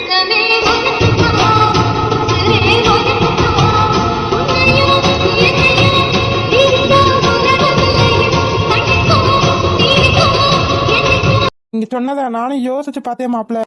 நீங்க சொன்னதை நானும் யோசிச்சு பார்த்தேன் மாப்பிள்ள.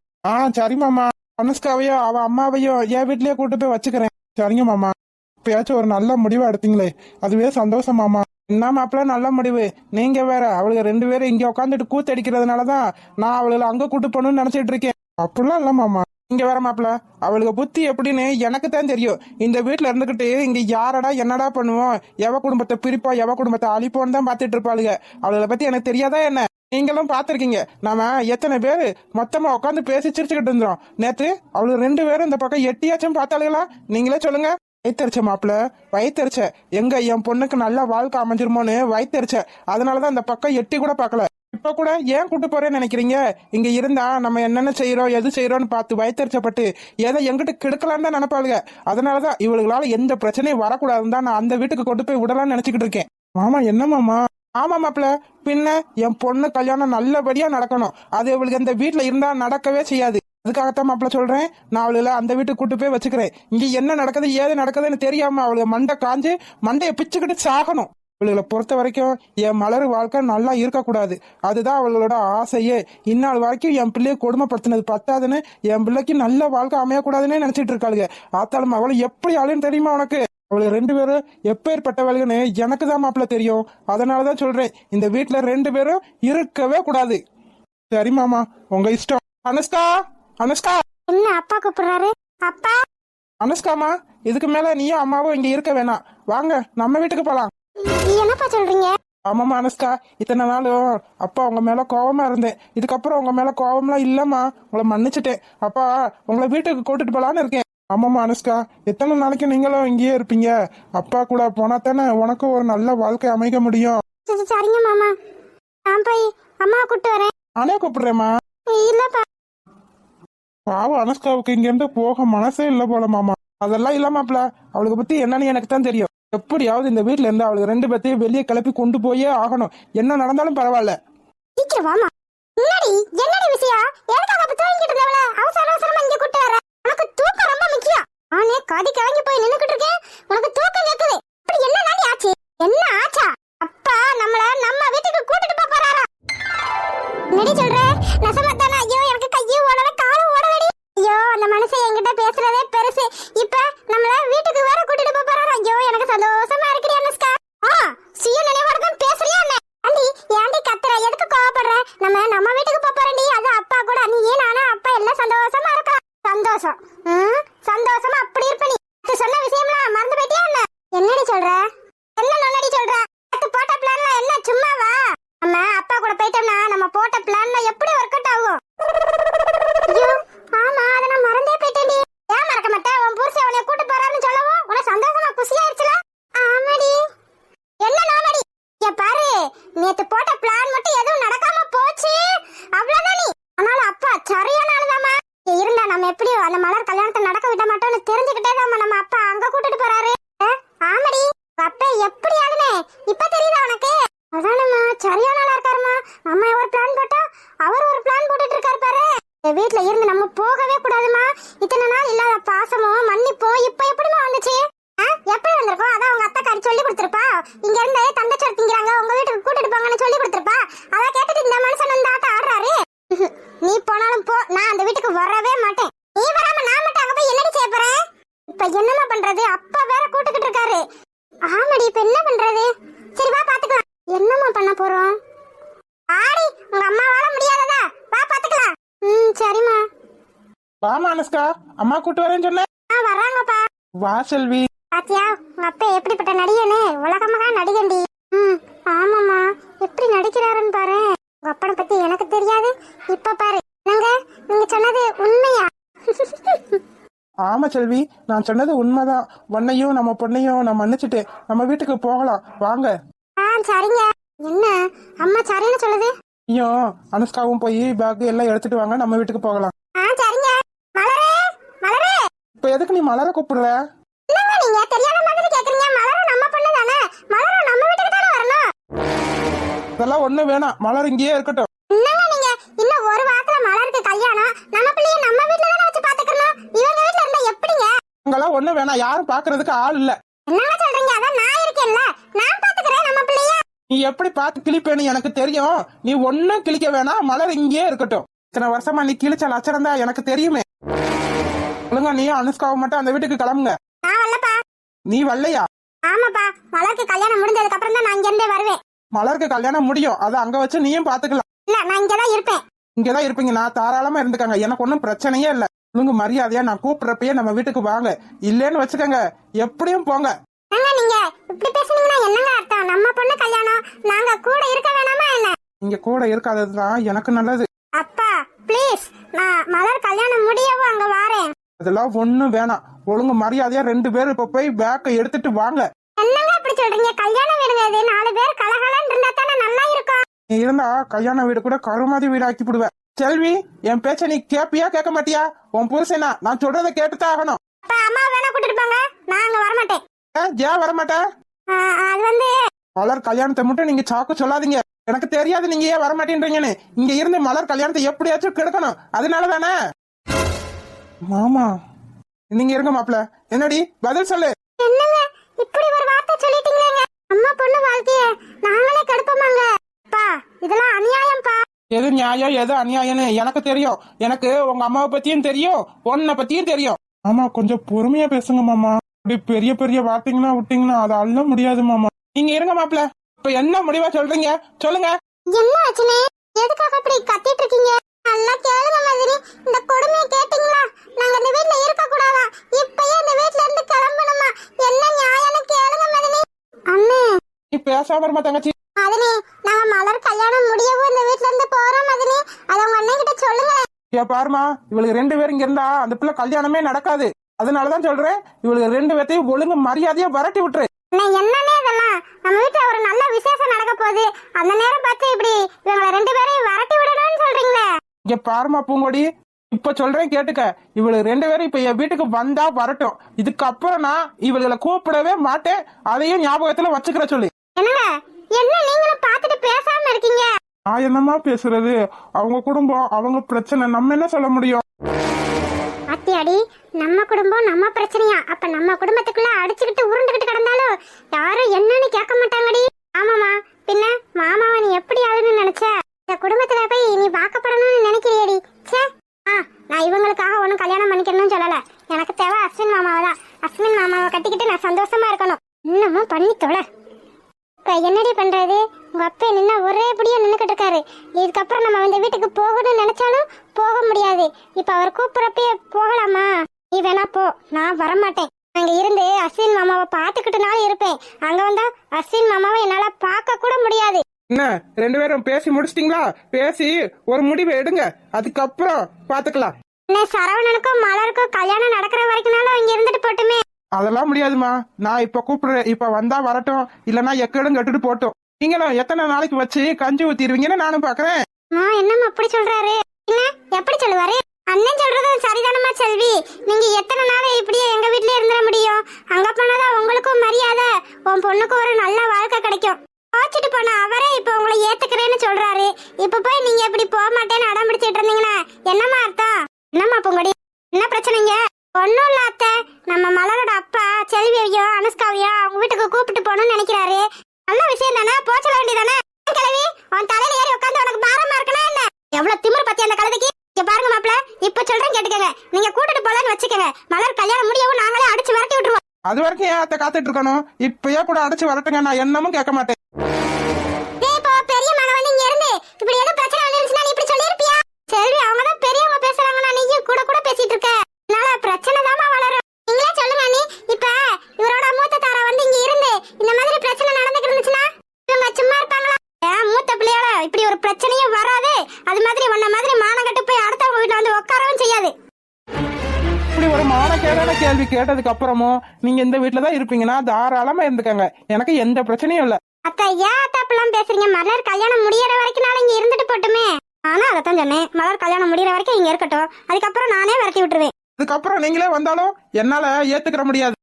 சரி மாமா, அனுஷ்காவையோ அவ அம்மாவையோ என் வீட்லயே கூட்டு போய் வச்சுக்கிறேன். சரிங்க மாமா, இப்பயாச்சும் ஒரு நல்ல முடிவை எடுத்தீங்களே, அதுவே சந்தோஷம் மாமா. என்ன மாப்பிள்ள நல்ல முடிவு? நீங்க வேற அவளுக்கு 2 பேரும் இங்க உட்காந்துட்டு கூத்தடிக்கிறதுனாலதான் நான் அவளுக்கு அங்க கூட்டு போகணும்னு நினைச்சிட்டு இருக்கேன். அப்படிலாம் இல்ல மாமா. இங்க வேற மாப்பிள்ள, அவளுக்கு புத்தி எப்படின்னு எனக்கு தான் தெரியும். இந்த வீட்டுல இருந்துகிட்டு இங்க யாரடா என்னடா பண்ணுவோம், எவ குடும்பத்தை பிரிப்போம் எவ குடும்பத்தை அழிப்போன்னு தான் பாத்துட்டு இருப்பாளுங்க. அவளை பத்தி எனக்கு தெரியாதா என்ன? நீங்களும் பாத்திருக்கீங்க, நாம எத்தனை பேரு மொத்தமா உட்காந்து பேசி சிரிச்சுக்கிட்டு இருந்தோம். நேத்து அவளுக்கு 2 பேரும் இந்த பக்கம் எட்டியாச்சும் பார்த்தாளுங்களா? நீங்களே சொல்லுங்க. வயிற்றுச்ச மாப்பிள்ள, வயிற்றுச்ச. எங்க என் பொண்ணுக்கு நல்ல வாழ்க்கை அமைஞ்சிருமோன்னு வயிற்றுச்ச. அதனாலதான் இந்த பக்கம் எட்டி கூட பாக்கல. இப்ப கூட ஏன் கூட்டு போறேன்னு நினைக்கிறீங்க? இங்க இருந்தா நம்ம என்னென்ன செய்யறோம் எது செய்யறோம்னு பார்த்து வயிற்றுச்சப்பட்டு ஏதோ எங்கிட்ட கெடுக்கலான்னு தான் நினைப்பாளுங்க. அதனாலதான் இவளுகளால எந்த பிரச்சனையும் வரக்கூடாதுன்னு தான் நான் அந்த வீட்டுக்கு கொண்டு போய் விடலாம்னு நினைச்சுக்கிட்டு இருக்கேன். மாமா என்ன மாமா? ஆமா மாப்பிள்ள, பின்ன என் பொண்ணு கல்யாணம் நல்லபடியா நடக்கணும். அது இவளுக்கு இந்த வீட்டுல இருந்தா நடக்கவே செய்யாது. அதுக்காகத்தான் மாப்பிள்ள சொல்றேன், நான் அவளுல அந்த வீட்டுக்கு கூட்டு போய் வச்சுக்கிறேன். இங்க என்ன நடக்குது ஏது நடக்குதுன்னு தெரியாம அவளுக்கு மண்டை காஞ்சு மண்டையை பிச்சுக்கிட்டு சாகணும். இவளுகளை பொறுத்த வரைக்கும் என் மலர் வாழ்க்கை நல்லா இருக்கக்கூடாது. அதுதான் அவளோட ஆசையே. இந்நாள் வரைக்கும் என் பிள்ளைய கொடுமைப்படுத்தினது பத்தாதுன்னு என் பிள்ளைக்கு நல்ல வாழ்க்கை அமையக்கூடாதுன்னு நினைச்சிட்டு இருக்காளுங்க. ஆத்தாலும் அவளை எப்படி ஆளுன்னு தெரியுமா உனக்கு? அவளுக்கு 2 பேரும் எப்பேற்பட்டவளுன்னு எனக்கு தான் மாப்பிள்ள தெரியும். அதனாலதான் சொல்றேன், இந்த வீட்டுல 2 பேரும் இருக்கவே கூடாது. சரி மாமா, உங்க இஷ்டம். அனுஷ்கா, அனுஷ்கா. என்ன அப்பா கூப்பிடுறாரு? அப்பா. அனுஷ்காமா, இதுக்கு மேல நீயும் அம்மாவும் இங்க இருக்க வேணாம். வாங்க நம்ம வீட்டுக்கு போலாம். என்னப்பா சொல்றீங்க? ஆமாமா அனுஷ்கா, இத்தனை நாளும் அப்பா உங்க மேல கோவமா இருந்தேன். இதுக்கப்புறம் உங்க மேல கோவம்லாம் இல்லம்மா, உங்களை மன்னிச்சுட்டேன். அப்பா உங்களை வீட்டுக்கு கூட்டிட்டு போலான்னு இருக்கேன். ஆமாமா அனுஷ்கா, எத்தனை நாளைக்கு நீங்களும் இங்கேயே இருப்பீங்க? அப்பா கூட போனா தானே உனக்கும் ஒரு நல்ல வாழ்க்கை அமைக்க முடியும். சரிங்க மாமா, நான் போய் அம்மாவை கூப்பிட்டு வரேன். நானே கூப்பிடுறேம்மா. இல்லப்பா. பாவம் அனுஷ்காவுக்கு இங்க இருந்து போக மனசே இல்ல போல மாமா. அதெல்லாம் இல்லமாப்ல, அவளுக்கு பத்தி என்னன்னு எனக்கு தான் தெரியும். எப்படியாவது இந்த வீட்டுல இருந்து அவளுக்கு 2 பேர்த்தையும் வெளியே கிளப்பி கொண்டு போயே ஆகணும். என்ன நடந்தாலும் பரவாயில்ல. சீக்கிரம் வாமா. என்னடி விஷயம்? எதுக்காக அப்ப தூங்கிட்டு இருந்தவள அவசர அவசரமா இங்க கூட்டி வர? உனக்கு தூக்கம் ரொம்ப முக்கியம். நானே காதி கலங்கி போய் நின்னுக்கிட்டு இருக்கேன், உனக்கு தூக்கம் கேக்குது. அப்படி என்ன தாண்டி ஆச்சு? என்ன ஆச்சா? அப்பா நம்மள நம்ம வீட்டுக்கு கூட்டிட்டு போறாரா? என்னடி சொல்ற? நசமத்தானா? ஐயோ எனக்கு கையை ஓடல காலும் ஓடலடி. ஐயோ அந்த மனுஷன் என்கிட்ட பேசுறதே பெருசு, இப்ப நம்மள வீட்டுக்கு வேற கூட்டிட்டு போறாரா? ஐயோ எனக்கு சந்தோஷமா இருக்குடி அனுஷ்கா. சுய நினைவோட தான் பேசுறியா என்ன? ஆண்டி ஏண்டி கத்துற? எதுக்கு கோவப்படுற? நம்ம வீட்டுக்கு போறேன்டி. அது அப்பா கூட நீ நானா அப்பா எல்லாம் சந்தோஷமா இருக்கா? சந்தோஷம் சந்தோஷமா அப்படி இருப்ப நீ. சொன்ன விஷயம்லாம் மறந்து போயிட்டியா என்ன? என்னடி சொல்ற? என்ன நொன்னடி சொல்ற? போட்ட பிளான்ல என்ன சும்மாவா? நம்ம அப்பா கூட போயிட்டோம்னா நம்ம போட்ட பிளான்ல எப்படி ஒர்க் அவுட் ஆகும்? ஐயோ ஆமா, அத நான் மறந்தே போயிட்டேன்டி. ஏன் மறக்க மாட்டேன்? உன் புருஷன் உன்னை கூட்டி போறாருன்னு சொல்லவும் உனக்கு சந்தோஷமா குஷியாயிருச்சுல? ஆமாடி. என்ன நாமடி? பாரு, நேத்து போட்ட பிளான் மட்டும் எதுவும் நடக்காம போச்சு, அவ்வளவுதான் நீ. அதனால அப்பா சரியான ஆளுதாமா. இருந்தா நம்ம எப்படி அந்த மலர் கல்யாணத்தை நடக்க விட மாட்டோம்னு தெரிஞ்சுக்கிட்டே தான் நம்ம அப்பா அங்க கூட்டிட்டு போறாரு. ஆமாடி, அப்பா எப்படி ஆளுனே இப்ப தெரியுதா உனக்கு? அதானம்மா, சரியான ஆளா இருக்காருமா. நம்ம ஒரு பிளான் போட்டா அவர் ஒரு பிளான் போட்டுட்டு இருக்காரு பாரு. வீட்டுல இருந்து நம்ம போகவே கூடாதுமா. இத்தனை நாள் இல்லாத பாசமும் மன்னிப்பும் இப்ப எப்படிமா வந்துச்சு? எப்படி வந்திருக்கோம்? அதான் உங்க அத்தை சொல்லி கொடுத்திருப்பா. இங்க இருந்து தங்கச்சி திங்கிறாங்க, உங்க வீட்டுக்கு கூட்டிட்டு போங்கன்னு சொல்லி கொடுத்திருப்பா. அத கேட்டுட்டு இந்த மனுஷன் வந்து ஆட்ட ஆடுறாரு. நீ போனாலும் போ, நான் அந்த வீட்டுக்கு வரவே மாட்டேன். நீ வராம நான் மட்டும் அங்க போய் என்னடி செய்ய போறேன்? இப்ப என்னமா பண்றது? அப்பா வேற கூட்டுக்கிட்டு இருக்காரு. ஆமாடி, இப்ப என்ன பண்றது? சரி வா பாத்துக்கலாம். என்னமா பண்ண போறோம்? ஆடி உங்க அம்மாவால முடியாததா? வா பாத்துக்கலாம். சரிம்மா. வாமா அனுஷ்கா, அம்மா கூட்டு வரேன்னு சொன்ன. வர்றாங்கப்பா. வா செல்வி. பாத்தியா உங்க அப்பா எப்படிப்பட்ட நடிகனே? உலகமாக நடிகண்டி. ஆமாம்மா, எப்படி நடிக்கிறாருன்னு பாரு. உங்க அப்பனை பத்தி எனக்கு தெரியாது, இப்ப பாரு. நீங்க சொன்னது உண்மையா? ஆமா செல்வி, நான் சொன்னது உண்மைதான். உன்னையும் நம்ம பொண்ணையும் நான் மன்னிச்சுட்டு நம்ம வீட்டுக்கு போகலாம் வாங்க. சரிங்க. என்ன அம்மா சரின்னு சொல்லுது? ஐயோ, அனுஷ்காவும் போய் பேக் எல்லாம் எடுத்துட்டு வாங்க, நம்ம வீட்டுக்கு போகலாம். சரிங்க. மலரே, மலரே. இப்ப எதுக்கு நீ மலரை கூப்பிடுற? என்னங்க நீங்க தெரியாத மாதிரி கேக்குறீங்க? மலர் நம்ம பொண்ணு தானே, மலர் நம்ம வீட்டுக்கு தானே வரணும். இதெல்லாம் ஒண்ணு வேணாம், மலர் இங்கேயே இருக்கட்டும். என்னங்க நீங்க? இன்னும் ஒரு வாரத்துல மலருக்கு கல்யாணம், நம்ம பிள்ளைய நம்ம வீட்டுல தானே வச்சு பாத்துக்கணும். இங்கெல்லாம் ஒண்ணு வேணாம், யாரும் பாக்குறதுக்கு ஆள் இல்ல. என்னங்க சொல்றீங்க? அதான் நான் இருக்கேன்ல, நான் பாத்துக்கிறேன் நம்ம பிள்ளைய. நீ எப்படி பார்த்து கிழிப்பேன்னு எனக்கு தெரியும். நீ ஒன்னும் கிழிக்க வேணாம், மலர் இங்கேயே இருக்கட்டும். இத்தனை வருஷமா நீ கிழிச்ச லட்சணம் தான் எனக்கு தெரியுமே. ஒழுங்கா நீ அனுஷ்காவும் மட்டும் அந்த வீட்டுக்கு கிளம்புங்க. நான் வரலப்பா. நீ வரலையா? ஆமாப்பா, மலருக்கு கல்யாணம் முடிஞ்சதுக்கு அப்புறம் தான் நான் இங்க இருந்தே வருவேன். மலருக்கு கல்யாணம் முடியும், அதை அங்க வச்சு நீயும் பாத்துக்கலாம். இல்ல, நான் இங்கதான் இருப்பேன். இங்கதான் இருப்பீங்க, நான் தாராளமா இருந்துக்காங்க, எனக்கு ஒன்னும் பிரச்சனையே இல்ல. ஒழுங்கு மரியாதையா நான் கூப்பிடுறப்பயே நம்ம வீட்டுக்கு வாங்க. இல்லன்னு வச்சுக்கோங்க, எப்படியும் போங்க. நீங்க இப்படி பேசுனீங்கன்னா என்னங்க அர்த்தம்? நம்ம பொண்ணு கல்யாணம், நாங்க கூட இருக்க வேணாமா என்ன? இங்க கூட இருக்காததுதான் எனக்கு நல்லது. அப்பா ப்ளீஸ், நான் மலர் கல்யாணம் முடியவும் அங்க வாரேன். அதெல்லாம் ஒண்ணும் வேணாம், ஒழுங்கு மரியாதையா 2 பேரும் இப்ப போய் பேக்கை எடுத்துட்டு வாங்க. என்னங்க அப்படி சொல்றீங்க? கல்யாணம் வீடுங்க இது, 4 பேர் கலகலன்னு இருந்தா தானே நல்லா இருக்கும். நீ இருந்தா கல்யாண வீடு கூட கருமாதி வீடு ஆக்கி போடுவேன். செல்வி, என் பேச்ச நீ கேப்பியா கேட்க மாட்டியா? உன் புருஷனா நான் சொல்றத கேட்டுதான் ஆகணும். அப்பா அம்மா வேணா கூட்டிட்டு போங்க, நான் அங்க வர மாட்டேன். ஏன் வரமாட்டேன்? அது வந்து மலர் கல்யாணத்தை மட்டும் நீங்க சாக்கு சொல்லாதீங்க. எனக்கு தெரியாது நீங்க ஏன் வரமாட்டேன்றீங்கன்னு. இங்க இருந்து மலர் கல்யாணத்தை எப்படியாச்சும் கெடுக்கணும், அதனால தானே. மாமா நீங்க இருங்க மாப்ள. என்னடி பதில் சொல்லு. என்னங்க இப்படி ஒரு வார்த்தை சொல்லிட்டீங்களேங்க? அம்மா பொண்ணு வாழ்க்கைய நாங்களே கடுப்பமாங்க. அப்பா இதெல்லாம் அநியாயம்ப்பா. எது நியாயம் எது அநியாயம்னு எனக்கு தெரியும். எனக்கு உங்க அம்மாவை பத்தியும் தெரியும், உன்னை பத்தியும் தெரியும். ஆமா, கொஞ்சம் பொறுமையா பேசுங்க மாமா. இப்படி பெரிய பெரிய வார்த்தைங்களா விட்டீங்கன்னா அதை அள்ள முடியாது மாமா. நீங்க இருங்க மாப்ள. இப்ப என்ன முடிவா சொல்றீங்க சொல்லுங்க. என்ன ஆச்சுனே? எதுக்காக இப்படி கத்திட்டு இருக்கீங்க? நல்லா கேளுங்க மாதிரி. இந்த கொடுமையை கேட்டீங்களா? நாங்க இந்த வீட்ல இருக்க கூடாதா? இப்பயே இந்த வீட்ல இருந்து கிளம்பணுமா? என்ன நியாயம்னு கேளுங்க மதனி. அண்ணே நீ பேசாம இருமா தங்கச்சி. மதனி, நாங்க மலர் கல்யாணம் முடியவும் இந்த வீட்ல இருந்து போறோம் மதனி. அத உங்க அண்ணன் கிட்ட சொல்லுங்க. ஏ பாருமா, இவளுக்கு 2 பேரும் இங்க இருந்தா அந்த பிள்ளை கல்யாணமே நடக்காது. அதனாலதான் சொல்றேன், இவளுக்கு 2 பேர்த்தையும் ஒழுங்கு மரியாதையா வரட்டி விட்டுரு. என்னன்னே இதெல்லாம்? நம்ம வீட்டுல ஒரு நல்ல விசேஷம் நடக்க போகுது, அந்த நேரம் பார்த்து இப்படி இவங்க 2 பேரையும் வரட்டி விடணும்னு சொல்றீங்களே? இங்க பாருமா பூங்கொடி, இப்ப சொல்றேன் கேட்டுக்க. இவளுக்கு 2 பேரும் இப்ப என் வீட்டுக்கு வந்தா வரட்டும். இதுக்கப்புறம் நான் இவளுகளை கூப்பிடவே மாட்டேன். அதையும் ஞாபகத்துல வச்சுக்கிற சொல்லு. என்னங்க என்ன நீங்களும் பார்த்துட்டு பேசாம இருக்கீங்க? நான் என்னமா பேசுறது? அவங்க குடும்பம், அவங்க பிரச்சனை, நம்ம என்ன சொல்ல முடியும்? அத்தியாடி, நம்ம குடும்பம் நம்ம பிரச்சனையா? அப்ப நம்ம குடும்பத்துக்குள்ள அடிச்சுக்கிட்டு உருண்டுகிட்டு கிடந்தாலும் யாரும் என்னன்னு கேட்க மாட்டாங்கடி. ஆமாமா, பின்ன மாமாவை நீ எப்படி ஆளுன்னு நினைச்ச? இந்த குடும்பத்துல போய் நீ வாக்கப்படணும்னு நினைக்கிறியடி? சே, நான் இவங்களுக்காக ஒன்னும் கல்யாணம் பண்ணிக்கணும்னு சொல்லல. எனக்கு தேவை அஸ்வின் மாமாவை தான். அஸ்வின் மாமாவை கட்டிக்கிட்டு நான் சந்தோஷமா இருக்கணும். இன்னமும் பண்ணி தொலை. இப்ப என்னடி பண்றது? உங்க அப்பா நின்னா ஒரே படியா நின்னுக்கிட்டு இருக்காரு. இதுக்கப்புறம் நம்ம இந்த வீட்டுக்கு போகணும்னு நினைச்சாலும் போக முடியாது. இப்ப அவர் கூப்பிடறப்பே போகலாமா? நீ வேணா போ, நான் வரமாட்டேன். அங்க இருந்து அஸ்வின் மாமாவை பாத்துக்கிட்டுனாலும் இருப்பேன். அங்க வந்தா அஸ்வின் மாமாவை என்னால பார்க்க கூட முடியாது. என்ன 2 பேரும் பேசி முடிச்சிட்டீங்களா? பேசி ஒரு முடிவை எடுங்க, அதுக்கப்புறம் பாத்துக்கலாம். என்ன சரவணனுக்கும் மலருக்கும் கல்யாணம் நடக்கிற வரைக்கும்னாலும் இங்க இருந்துட்டு போட்டுமே. அதெல்லாம் முடியாதுமா. நான் இப்ப கூப்பிடுறேன், இப்ப வந்தா வரட்டும், இல்லன்னா எக்கடும் கட்டுட்டு போட்டோம். நீங்களும் எத்தனை நாளைக்கு வச்சு கஞ்சி ஊத்திடுவீங்கன்னு நானும் பாக்குறேன். என்னம்மா அப்படி சொல்றாரு? என்ன எப்படி சொல்லுவாரு? அண்ணன் சொல்றது சரிதானமா செல்வி? நீங்க எத்தனை நாள் இப்படியே எங்க வீட்லயே இருந்துட முடியும்? அங்க போனாதான் உங்களுக்கும் மரியாதை, உன் பொண்ணுக்கும் ஒரு நல்ல வாழ்க்கை கிடைக்கும். போச்சுட்டு போன அவரே இப்ப உங்களை ஏத்துக்கிறேன்னு சொல்றாரு. இப்ப போய் நீங்க இப்படி போக மாட்டேன்னு அடம் பிடிச்சிட்டு இருந்தீங்கன்னா என்னமா அர்த்தம்? என்னம்மா பொங்கடி, என்ன பிரச்சனைங்க? ஒன்னும் இல்ல அத்தை, நம்ம மலரோட அப்பா செல்வியையோ அனுஷ்காவையோ அவங்க வீட்டுக்கு கூப்பிட்டு போகணும்னு நினைக்கிறாரு. நல்ல விஷயம் தானே, போச்சல வேண்டியதானே? கிழவி, உன் தலையில ஏறி உட்காந்து உனக்கு பாரமா இருக்கணும் என்ன? எவ்வளவு திமிரு பத்தி அந்த கழுதைக்கு. இங்க பாருங்க மாப்பிள்ள, இப்ப சொல்றேன் கேட்டுக்கங்க. நீங்க கூட்டிட்டு போலன்னு வச்சுக்கங்க, மலர் கல்யாணம் முடியவும் நாங்களே அடிச்சு வரட்டி விட்டுருவோம். அது வரைக்கும் ஏன் அத்தை காத்துட்டு இருக்கணும்? இப்பயே கூட அடிச்சு வரட்டுங்க, நான் என்னமும் கேட்க மாட்டேன். பெரிய மகன் இங்க இருந்து இப்படி ஏதோ பிரச்சனை வந்துருச்சுன்னா நீ இப்படி சொல்லிருப்பியா? செல்வி அவங்கதான் பெரியவங்க பேசுறாங்கன்னா நீயும் கூட கூட பேசிட்டு இருக்க. அதனால பிரச்சனை தாமா வளரும். நீங்களே சொல்லுங்க அண்ணி. இப்ப இவரோட மூத்த தாரா வந்து இங்க இருந்து இந்த மாதிரி பிரச்சனை நடந்துட்டு இருந்துச்சுன்னா இவங்க சும்மா இருப்பாங்களா? மூத்த பிள்ளையோட இப்படி ஒரு பிரச்சனையும் வராது. அது மாதிரி உன்ன மாதிரி மானம் கட்டு போய் அடுத்தவங்க வீட்டுல வந்து உட்காரவும் செய்யாது. இப்படி ஒரு மானக்கேடான கேள்வி கேட்டதுக்கு அப்புறமும் நீங்க இந்த வீட்டுலதான் இருப்பீங்கன்னா தாராளமா இருந்துக்கங்க, எனக்கு எந்த பிரச்சனையும் இல்ல. அத்தா ஏன் அத்தாப்பெல்லாம் பேசுறீங்க? மலர் கல்யாணம் முடியற வரைக்கும் நாளை இங்க இருந்துட்டு போட்டுமே. ஆனா அதத்தான் சொன்னேன், மலர் கல்யாணம் முடியற வரைக்கும் இங்க இருக்கட்டும், அதுக்கப்புறம் நானே விரட்டி விட்டுருவேன். அதுக்கப்புறம் நீங்களே வந்தாலும் என்னால ஏத்துக்கிற முடியாது.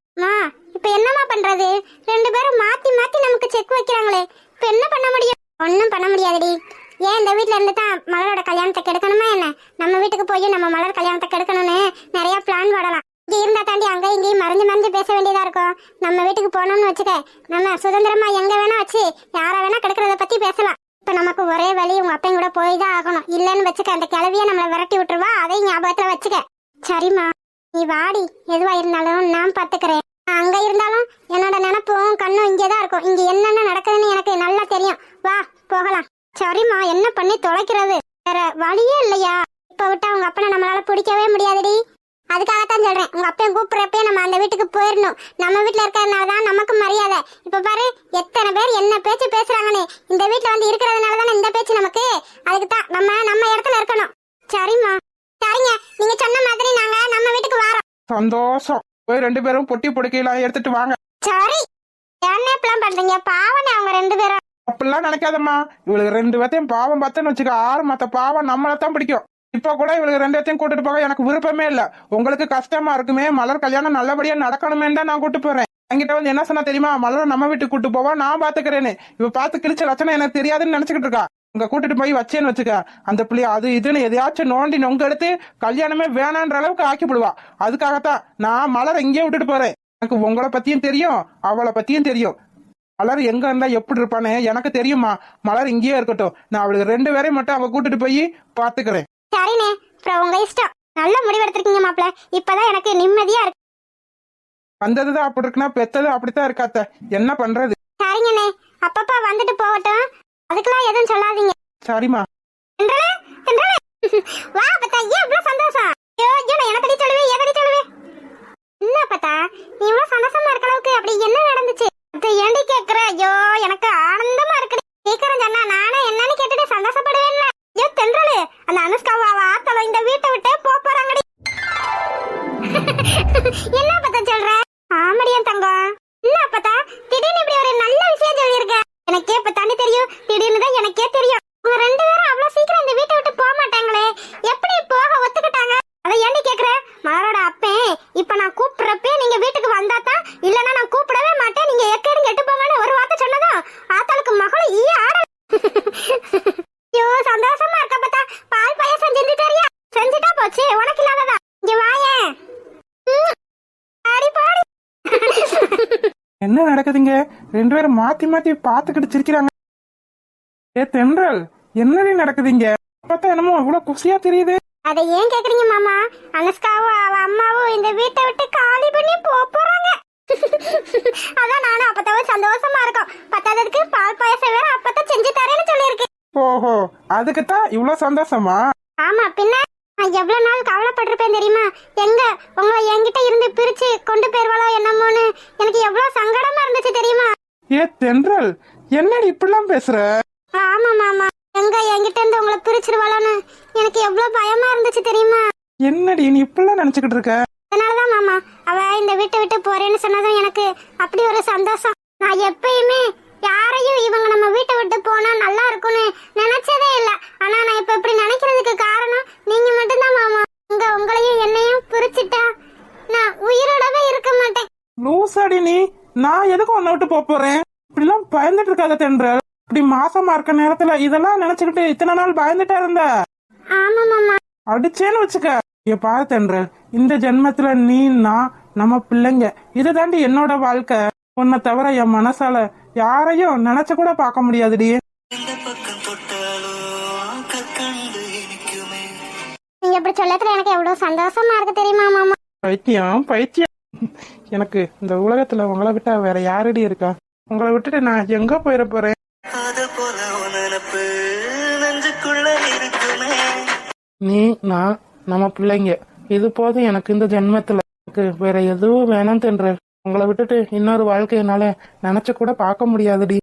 இப்ப என்னமா பண்றது? 2 பேரும் மாத்தி மாத்தி நமக்கு செக் வைக்கிறாங்களே, இப்ப என்ன பண்ண முடியும்? ஒன்னும் பண்ண முடியாதுடி. ஏன் இந்த வீட்ல இருந்து தான் மலரோட கல்யாணத்தை கெடுக்கணுமா என்ன? நம்ம வீட்டுக்கு போய் நம்ம மலர் கல்யாணத்தை கெடுக்கணும்னு நிறைய பிளான் போடலாம். இங்க இருந்தா தாண்டி அங்க இங்கேயும் பேச வேண்டியதா இருக்கும். நம்ம வீட்டுக்கு போனோம்னு வச்சுக்க, நம்ம சுதந்திரமா எங்க வேணா வச்சு யார வேணா கிடக்கிறத பத்தி பேசலாம். இப்ப நமக்கு ஒரே வழி, உங்க அப்பையும் கூட போய் தான் ஆகணும். இல்லன்னு வச்சுக்க, அந்த கிளவிய நம்மள விரட்டி விட்டுருவா. அதையும் ஞாபகத்துல வச்சுக்க. சரிம்மா, நீ வாடி. எதுவா இருந்தாலும் நான் பாத்துக்கிறேன். நான் அங்க இருந்தாலும் என்னோட நினைப்பும் கண்ணும் இங்கேதான் இருக்கும். இங்க என்னென்ன நடக்குதுன்னு எனக்கு நல்லா தெரியும். வா போகலாம். சரிம்மா, என்ன பண்ணி தொலைக்கிறது? வேற வழியே இல்லையா? இப்ப விட்டா உங்க அப்பனை நம்மளால பிடிக்கவே முடியாதுடி. அதுக்காகத்தான் சொல்றேன், உங்க அப்பையும் கூப்பிடுறப்பே நம்ம அந்த வீட்டுக்கு போயிடணும். நம்ம வீட்டுல இருக்கிறதுனாலதான் நமக்கு மரியாதை. இப்ப பாரு, எத்தனை பேர் என்ன பேச்சு பேசுறாங்கன்னு. இந்த வீட்டுல வந்து இருக்கிறதுனாலதானே இந்த பேச்சு நமக்கு. அதுக்குதான் நம்ம இடத்துல இருக்கணும். சரிம்மா, சரிங்க, நீங்க சொன்ன மாதிரி நாங்க நம்ம வீட்டுக்கு வரோம். சந்தோஷம். போய் 2 பேரும் பொட்டி பொடிக்கையெல்லாம் எடுத்துட்டு வாங்க. சரி, என்ன இப்பெல்லாம் பண்றீங்க? பாவனே அவங்க 2 பேரும். அப்படிலாம் நினைக்காதம்மா. இவளுக்கு 2 பேர்த்தையும் பாவம் பார்த்தேன்னு வச்சுக்க, ஆறு மத்த பாவம் நம்மளைத்தான் பிடிக்கும். இப்ப கூட இவளுக்கு 2 பேர்த்தையும் கூட்டிட்டு போக எனக்கு விருப்பமே இல்ல. உங்களுக்கு கஷ்டமா இருக்குமே, மலர் கல்யாணம் நல்லபடியா நடக்கணுமே தான் நான் கூட்டு போறேன். என்கிட்ட வந்து என்ன சொன்னா தெரியுமா? மலர் நம்ம வீட்டுக்கு கூட்டு போவா, நான் பாத்துக்கிறேன்னு. இவ பாத்து கிழிச்ச லட்சணம் எனக்கு தெரியாதுன்னு நினைச்சுக்கிட்டு இருக்கா. உங்க கூட்டிட்டு போய் வச்சேன்னு வச்சுக்க, அந்த பிள்ளைய அது இதுன்னு எதையாச்சும் நோண்டி நொங்க எடுத்து கல்யாணமே வேணான்ற அளவுக்கு ஆக்கிவிடுவா. அதுக்காகத்தான் நான் மலரை இங்கே விட்டுட்டு போறேன். எனக்கு உங்களை பத்தியும் தெரியும், அவளை பத்தியும் தெரியும். மலர் எங்க இருந்தா எப்படி இருப்பானே எனக்கு தெரியுமா. மலர் இங்கேயே இருக்கட்டும். நான் அவளுக்கு 2 பேரையும் மட்டும் அவ கூட்டிட்டு போய் பாத்துக்கிறேன். சரிண்ணே, அப்புறம் உங்க இஷ்டம். நல்ல முடிவெடுத்திருக்கீங்க மாப்பிள்ள. இப்பதான் எனக்கு நிம்மதியா இருக்கு. வந்ததுதான் அப்படி இருக்குன்னா பெத்தது அப்படித்தான் இருக்காத்த. என்ன பண்றது? சரிங்கண்ணே, அப்பப்பா வந்துட்டு போகட்டும். அதுக்கெல்லாம் எதுவும் சொல்லாதீங்க. சரிம்மா. வா பத்தா, ஏன் இவ்வளவு சந்தோஷம்? ஐயோ, எனக்கு சொல்லுவே, எதடி சொல்லுவே? என்ன பத்தா, நீ இவ்வளவு சந்தோஷமா இருக்க அளவுக்கு அப்படி என்ன நடந்துச்சு? ஏண்டி கேக்குற? ஐயோ, எனக்கு ஆனந்தமா இருக்கு. சீக்கிரம் சொன்னா நானே என்னன்னு கேட்டுட்டு சந்தோஷப்படுவேன்ல. ஐயோ தென்றலு, அந்த அனுஷ்காவா ஆத்தளோ இந்த வீட்டை விட்டே போறாங்கடி. என்ன பத்தா சொல்ற? ஆமடியா தங்கம். என்ன பத்தா, திடீர்னு இப்படி ஒரு நல்ல விஷயம் சொல்லியிருக்க. எனக்கே இப்ப தாண்டி தெரியும். திடீர்னு தான் எனக்கே தெரியும். உங்க 2 பேரும் அவ்வளவு சீக்கிரம் இந்த வீட்டை விட்டு போக மாட்டாங்களே. எப்படி போக ஒத்துக்கிட்டாங்க? அதை ஏண்டி கேக்குற? மலரோட அப்பே இப்ப நான் கூப்பிடுறப்பே நீங்க வீட்டுக்கு வந்தாதான், இல்லன்னா நான் கூப்பிடவே மாட்டேன், நீங்க எக்கேடும் கெட்டு போங்கன்னு ஒரு வார்த்தை சொன்னதும் ஆத்தாளுக்கு மகளும் ஈ ஆட. ஐயோ சந்தோஷமா இருக்க பத்தா. பால் பாயசம் செஞ்சுட்டறியா? செஞ்சுட்டா போச்சு, உனக்கு இல்லாததா. இங்க வாயேன். பாடி என்ன நடக்குதுங்க? 2 பேரும் மாத்தி மாத்தி பாத்துக்கிட்டு சிரிக்கிறாங்க. ஏ தென்றல், என்னடி நடக்குதுங்க? பார்த்தா என்னமோ இவ்வளவு குசியா தெரியுது. அதை ஏன் கேக்குறீங்க மாமா? அனுஷ்காவும் அவ அம்மாவும் இந்த வீட்டை விட்டு காலி பண்ணி போறாங்க. அதான் நானும் அப்பதான் சந்தோஷமா இருக்கும். பத்தாததுக்கு பால் பாயசம் வேற அப்பதான் செஞ்சு தரேன்னு சொல்லியிருக்கு. ஓஹோ, அதுக்குத்தான் இவ்வளவு சந்தோஷமா? ஆமா, பின்ன நான் எவ்வளவு நாள் கவலைப்பட்டிருப்பேன் தெரியுமா? எங்க உங்களை என்கிட்ட இருந்து பிரிச்சு கொண்டு போயிருவாளோ என்னமோன்னு எனக்கு எவ்வளவு சங்கடமா இருந்துச்சு தெரியுமா? ஏ தென்றல், என்னடி இப்படிலாம் பேசுற? ஆமா மாமா, எங்க என்கிட்ட இருந்து உங்களை பிரிச்சிருவாளோன்னு எனக்கு எவ்வளவு பயமா இருந்துச்சு தெரியுமா? என்னடி நீ இப்படிலாம் நினைச்சுக்கிட்டு இருக்க? அதனாலதான் மாமா அவ இந்த வீட்டை விட்டு போறேன்னு சொன்னதும் எனக்கு அப்படி ஒரு சந்தோஷம். நான் எப்பயுமே யாரையும் இவங்க நம்ம வீட்டை விட்டு போனா நல்லா இருக்கும்னு நினைச்சதே இல்ல. ஆனா நான் இப்ப இப்படி நினைக்கிறதுக்கு காரணம் நீங்க மட்டும்தான் மாமா. உங்களையும் என்னையும் பிரிச்சுட்டா நான் உயிரோடவே இருக்க மாட்டேன். லூசாடி நீ. நான் எதுக்கு உன்னை விட்டு போறேன்? இப்படிலாம் பயந்துட்டு இருக்காத தென்றல். இப்படி மாசமா இருக்க நேரத்துல இதெல்லாம் நினைச்சுக்கிட்டு இத்தனை நாள் பயந்துட்டா இருந்த. ஆமா மாமா. அடிச்சேன்னு வச்சுக்க. பாரு தென்றல், இந்த ஜென்மத்துல நீ நான் நம்ம பிள்ளைங்க, இதை தாண்டி என்னோட வாழ்க்கை. உன்னை தவிர என் மனசால யாரையும் நினைச்ச கூட பார்க்க முடியாதுடி. நீங்க இப்படி சொல்லத்துல எனக்கு எவ்வளவு சந்தோஷமா இருக்கு தெரியுமா மாமா? பைத்தியம் பைத்தியம். எனக்கு இந்த உலகத்துல உங்களை விட்டா வேற யாரடி இருக்கா? உங்களை விட்டுட்டு நான் எங்க போயிட போறேன்? நீ நான் நம்ம பிள்ளைங்க, இது போதும் எனக்கு இந்த ஜென்மத்துல. எனக்கு வேற எதுவும் வேணாம் தென்றல். உங்களை விட்டுட்டு இன்னொரு வாழ்க்கை என்னால நினைச்சு கூட பார்க்க முடியாதுடி.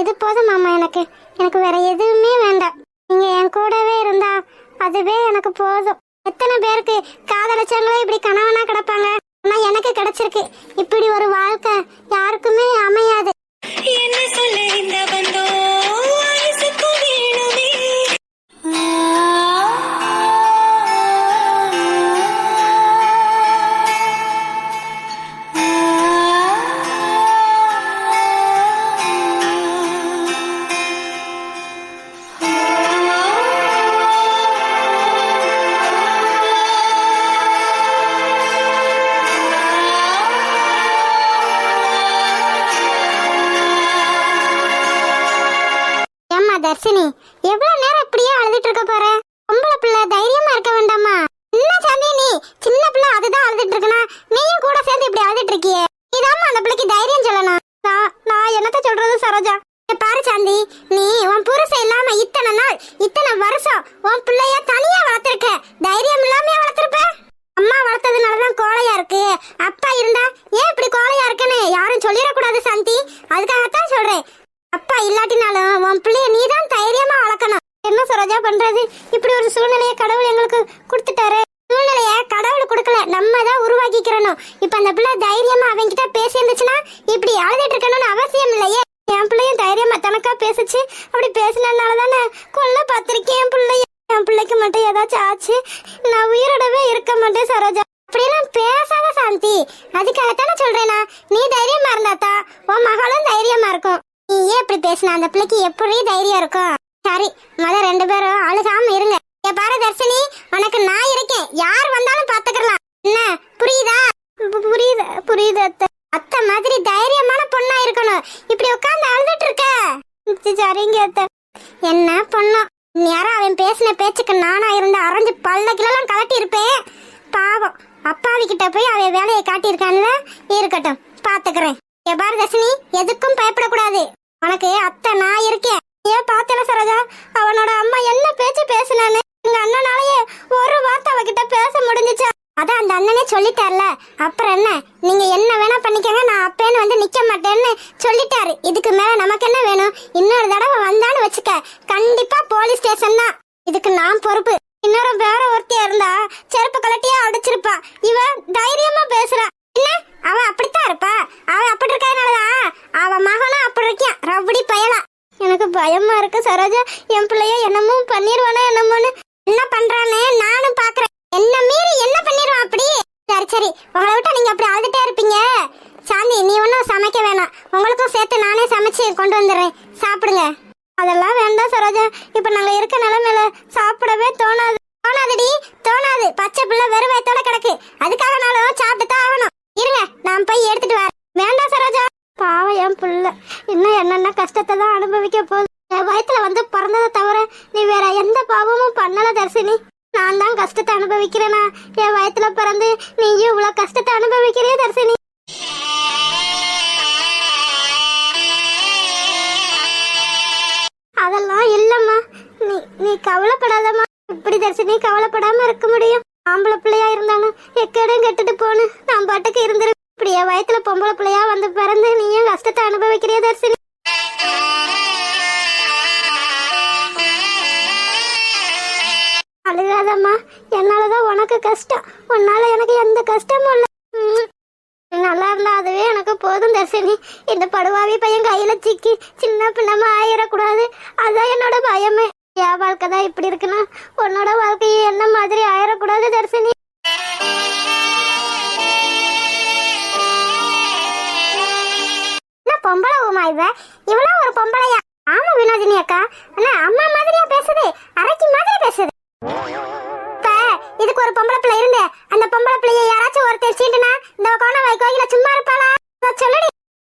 இது போதும் மாமா, எனக்கு எனக்கு வேற எதுவுமே வேண்டாம். நீங்க என் கூடவே இருந்தா அதுவே எனக்கு போதும். எத்தனை பேருக்கு காதலிச்சவங்களே இப்படி கணவனா கிடப்பாங்க. ஆனா எனக்கு கிடைச்சிருக்கு இப்படி ஒரு வாழ்க்கை. யாருக்குமே அமையாது. என்ன சொல்ல இந்த பந்தோ இப்படியே அழுதுட்டு இருக்க பாரு. பொம்பளை பிள்ளை தைரியமா இருக்க வேண்டாமா? என்ன சாந்தி நீ சின்ன பிள்ளை அதுதான் அழுதுட்டு இருக்கனா, நீயும் கூட சேர்ந்து இப்படி அழுதுட்டு இருக்கியே. இதாம்மா அந்த பிள்ளைக்கு தைரியம் சொல்லணும். நான் என்னத்த சொல்றது சரோஜா? பாரு சாந்தி, நீ உன் புருஷன் இல்லாம இத்தனை நாள் இத்தனை வருஷம் உன் பிள்ளைய தனியா வளர்த்திருக்க. தைரியம் இல்லாம வளர்த்திருப்ப. அம்மா வளர்த்ததுனாலதான் கோழையா இருக்கு. அப்பா இருந்தா ஏன் இப்படி கோழையா இருக்குன்னு யாரும் சொல்லிடக்கூடாது சாந்தி. அதுக்காகத்தான் சொல்றேன். அப்பா இல்லாட்டினாலும் உன் பிள்ளைய நீதான் தைரியமா வளர்க்கணும். என்ன சரோஜா பண்றது? இப்படி ஒரு சூழ்நிலையை கடவுள் எங்களுக்கு கொடுத்துட்டாரு. சூழ்நிலைய கடவுள் கொடுக்கல, நம்ம தான் உருவாக்கிக்கிறணும். இப்ப அந்த பிள்ளை தைரியமா அவங்கிட்ட பேசி இருந்துச்சுன்னா இப்படி அழுதுட்டு இருக்கணும்னு அவசியம் இல்லையே. என் பிள்ளையும் தைரியமா தனக்கா பேசுச்சு. அப்படி பேசினதுனால தானே கொல்ல பார்த்திருக்கேன் என் பிள்ளைய. என் பிள்ளைக்கு மட்டும் ஏதாச்சும் ஆச்சு நான் உயிரோடவே இருக்க மாட்டேன் சரோஜா. அப்படியெல்லாம் பேசாத சாந்தி. அதுக்காகத்தானே சொல்றேனா, நீ தைரியமா இருந்தாத்தா உன் மகளும் தைரியமா இருக்கும். நீ ஏன் இப்படி பேசின? அந்த பிள்ளைக்கு எப்படி தைரியம் இருக்கும்? சரி, ரெண்டு பேரும் அழுகாம இருங்க. பாரு தர்ஷினி, உனக்கு நான் இருக்கேன். யார் வந்தாலும் பாத்துக்கலாம். என்ன புரியுதா? புரியுது புரியுது அத்தை. அத்தை மாதிரி தைரியமான பொண்ணா இருக்கணும். இப்படி உட்கார்ந்து அழுதுட்டு இருக்க. சரிங்க அத்தை. என்ன பொண்ணு, யாரா அவன் பேசின பேச்சுக்கு நானா இருந்தா அரைஞ்சு பல்ல கிலோலாம் கலட்டி இருப்பேன். பாவம், அப்பாவி கிட்ட போய் அவன் வேலையை காட்டியிருக்கான்ல. இருக்கட்டும், பாத்துக்கிறேன். பாரு தர்ஷினி, எதுக்கும் பயப்படக்கூடாது. உனக்கு அத்தை நான் இருக்கேன். ஏன் பாத்தல சரோஜா, அவனோட அம்மா என்ன பேச்சு பேசினான்னு. எங்க அண்ணனாலேயே ஒரு வார்த்தை அவகிட்ட பேச முடிஞ்சிச்சா? அதான் அந்த அண்ணனே சொல்லிட்டார்ல. அப்புறம் என்ன, நீங்க என்ன வேணா பண்ணிக்கங்க, நான் அப்பேன்னு வந்து நிக்க மாட்டேன்னு சொல்லிட்டாரு. இதுக்கு மேல நமக்கு என்ன வேணும்? இன்னொரு தடவை வந்தான்னு வச்சுக்க, கண்டிப்பா போலீஸ் ஸ்டேஷன் தான். இதுக்கு நான் பொறுப்பு. இன்னொரு வேற ஒருத்தியா இருந்தா செருப்பு கலட்டியா அடிச்சிருப்பா. இவன் தைரியமா பேசுறா. என்ன அவன் அப்படித்தான் இருப்பா. அவன் அப்படி இருக்கறதுனாலதான் அவன் மகனும் அப்படி இருக்கான். ரவுடி பயலா. எனக்கு பயமா இருக்கு சரோஜா. என் பிள்ளைய என்னமோ பண்ணிடுவானோ என்னமோன்னு. என்ன பண்றானே நானும் பாக்குறேன். என்ன மீறி என்ன பண்ணிடுவான் அப்படி? சரி சரி, உங்களை விட்டா நீங்க அப்படி அழுதுட்டே இருப்பீங்க. சாந்தி, நீ ஒன்னும் சமைக்க வேணாம். உங்களுக்கும் சேர்த்து நானே சமைச்சு கொண்டு வந்துடுறேன், சாப்பிடுங்க. அதெல்லாம் வேண்டாம் சரோஜா. இப்ப நாங்க இருக்க நிலைமையில சாப்பிடவே தோணாது. தோணாதுடி, தோணாது. பச்சை பிள்ளை வெறும் வயத்தோட கிடக்கு. அதுக்காகனாலும் சாப்பிட்டு தான் ஆகணும். இருங்க, நான் போய் எடுத்துட்டு வரேன். வேண்டாம் சரோஜா, பாவம் என் பிள்ளை இன்னும் என்னென்ன கஷ்டத்தை தான் அனுபவிக்க போகுது. என் வயத்துல வந்து பிறந்ததை தவிர நீ வேற எந்த பாவமும் பண்ணல தர்ஷினி. நான் தான் கஷ்டத்தை அனுபவிக்கிறேனா? என் வயத்துல பிறந்து நீயும் இவ்வளவு கஷ்டத்தை அனுபவிக்கிறே தர்ஷினி. அதெல்லாம் இல்லம்மா, நீ கவலைப்படாதம்மா. இப்படி தர்ஷினி கவலைப்படாம இருக்க முடியும்? ஆம்பளை பிள்ளையா இருந்தாலும் எக்கடும் கெட்டுட்டு போன்னு நான் பாட்டுக்கு இருந்துரு. இப்படி என் வயத்துல பொம்பளை பிள்ளையா வந்து பிறந்து நீயும் கஷ்டத்தை அனுபவிக்கிறிய தர்ஷினி. அழுகாதம்மா, என்னாலதான் உனக்கு கஷ்டம். உன்னால எனக்கு எந்த கஷ்டமும் இல்ல. நல்லா இருந்தா அதுவே எனக்கு போதும் தர்ஷினி. இந்த படுவாவி பையன் கையில சிக்கி சின்ன பின்னமா ஆயிடக்கூடாது. அதான் என்னோட பயமே. என் வாழ்க்கை தான் இப்படி இருக்குன்னா உன்னோட வாழ்க்கையை என்ன மாதிரி ஆயிடக்கூடாது தர்ஷினி. பொம்பளை உமா இவ? இவ்வளவு ஒரு பொம்பளையா? ஆமா வினோதினி அக்கா, அண்ணா அம்மா மாதிரியா பேசுது, அரைக்கி மாதிரி பேசுது. இப்ப இதுக்கு ஒரு பொம்பளை பிள்ளை இருந்து அந்த பொம்பளை பிள்ளைய யாராச்சும் ஒருத்தர் சீண்டுனா இந்த கோணவாய் கோயில சும்மா இருப்பாளா? சொல்லுடி.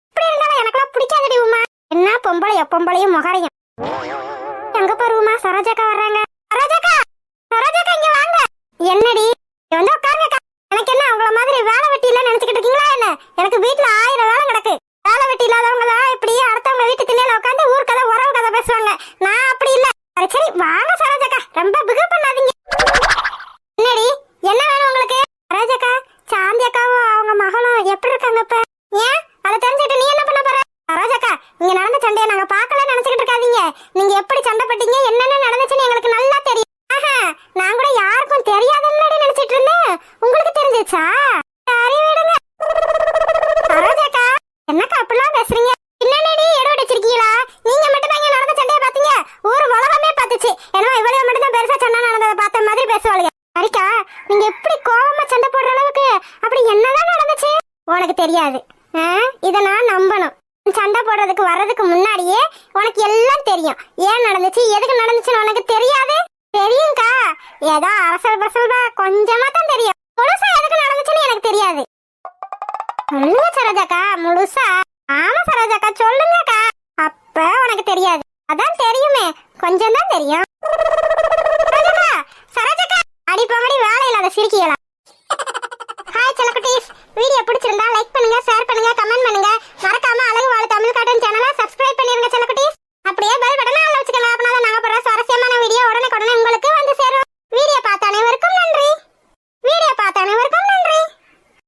இப்படி இருந்தாலும் எனக்குலாம் பிடிக்காதடி உமா. என்ன பொம்பளையும் முகரையும். எங்க பாரு உமா, சரோஜாக்கா வர்றாங்க. சரோஜாக்கா, சரோஜாக்கா இங்க வாங்க. என்னடி வந்து உட்காருங்கக்கா. எனக்கு என்ன உங்கள மாதிரி வேலை வெட்டி இல்ல நினைச்சுக்கிட்டு இருக்கீங்களா என்ன? எனக்கு வீட்டுல 1000 வேலை கிடக்கு. வேலை வெட்டி இல்லாதவங்க தான் இப்படி அடுத்தவங்க வீட்டு திண்ணையில உட்காந்து ஊர் கதை உறவு கதை பேசுவாங்க. நான் அப்படி இல்ல. சரி வாங்க சரோஜாக்கா, ரொம்ப பிகு பண்ணாதீங்க. என்னடி என்ன வேணும் உங்களுக்கு? சரோஜாக்கா, சாந்தி அக்காவும் அவங்க மகளும் எப்படி இருக்காங்க இப்ப? ஏன் அதை தெரிஞ்சுட்டு நீ என்ன பண்ண போற? சரோஜாக்கா, இங்க நடந்த சண்டையை நாங்க பார்க்கலன்னு நினைச்சுக்கிட்டு இருக்காதீங்க. நீங்க எப்படி சண்டை பட்டீங்க, என்னென்ன நடந்துச்சுன்னு எங்களுக்கு நல்லா தெரியும். ஆஹா, நான் கூட யாருக்கும் தெரியாதுன்னு நினைச்சிட்டு இருந்தேன். உங்களுக்கு தெரிஞ்சிச்சா? சரி விடுங்க. சரோஜாக்கா, என்னக்கா அப்படிலாம் பேசுறீங்க? என்னடி எடை வச்சிருக்கீங்களா? நீங்க மட்டும் தான் நடந்த சண்டையை பாத்தீங்க, ஊர் உலகமே பாத்துச்சு. ஏன்னா இவ்வளவு மட்டும் தான் பெருசா சண்டை நடந்ததை பார்த்த மாதிரி பேசுவாளுங்க. சரிக்கா, நீங்க எப்படி கோவமா சண்டை போடுற அளவுக்கு அப்படி என்னதான் நடந்துச்சு உனக்கு தெரியாது? இத நான் நம்பணும். சண்டை போடுறதுக்கு வர்றதுக்கு முன்னாடியே உனக்கு எல்லாம் தெரியும். ஏன் நடந்துச்சு, எதுக்கு நடந்துச்சுன்னு உனக்கு தெரியாது? தெரியும்க்கா, ஏதோ அரசல் பசல்பா கொஞ்சமா தான் தெரியும். முழுசா எதுக்கு நடந்துச்சுன்னு எனக்கு தெரியாது. சொல்லுங்க சரோஜாக்கா, முழுசா. ஆமா சரோஜாக்கா, சொல்லுங்கக்கா. அப்ப உனக்கு தெரியாது. அதான் தெரியுமே, கொஞ்சம் தான் தெரியும். அடி போங்கடி வேலை இல்லாத சிரிக்கிகளா. ஹாய் செல்லக்குட்டீஸ், வீடியோ பிடிச்சிருந்தா லைக் பண்ணுங்க, ஷேர் பண்ணுங்க, கமெண்ட் பண்ணுங்க.